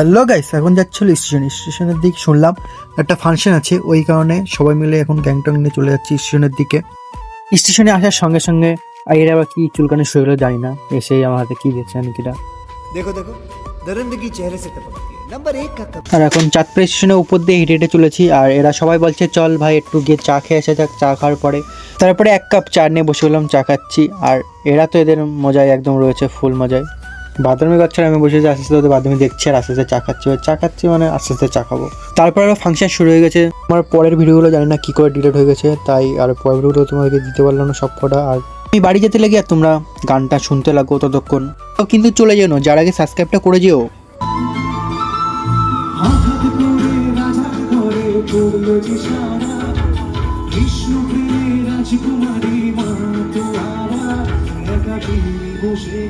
Hello guys, এখন যাচ্ছিল স্টেশনের দিকে। শুনলাম একটা ফাংশন আছে, ওই কারণে সবাই মিলে এখন গ্যাংটং নিয়ে চলে যাচ্ছি স্টেশনের দিকে। স্টেশনে আসার সঙ্গে সঙ্গে এরা আবার কি চুলকানি শুরু হলো জানি না, এসেই আমার হাতে কি দিয়েছে নিকিরা। देखो देखो दरिंदगी चेहरे से टपकती है। नंबर 1 का कप। আর এখন চাঁদপুর স্টেশনের উপর দিয়ে হেঁটে হেঁটে চলেছি, আর এরা সবাই বলছে চল ভাই একটু গিয়ে চা খেয়ে আসা যাক। চা খাওয়ার পরে তারপরে এক কাপ চা নিয়ে বসে গেলাম, চা খাচ্ছি। আর এরা তো এদের মজায় একদম রয়েছে, ফুল মজায়। বাদামি বাচ্চারা আমি বসে আস্তে আস্তে ওদের বাদামি দেখছি আর আস্তে আস্তে চা খাচ্ছি মানে আস্তে আস্তে চা খাবো। তারপর আরও ফাংশন শুরু হয়ে গেছে। আমার পরের ভিডিওগুলো জানি না কী করে ডিলিট হয়ে গেছে, তাই আর পরের ভিডিওগুলো তোমাদেরকে দিতে পারলাম না সব কটা। আর আমি বাড়ি যেতে লেগে আর তোমরা গানটা শুনতে লাগো ততক্ষণ। কিন্তু চলে যেও না, যার আগে সাবস্ক্রাইবটা করে যেও। রাজকুমারী মা তোরা একাকি বসে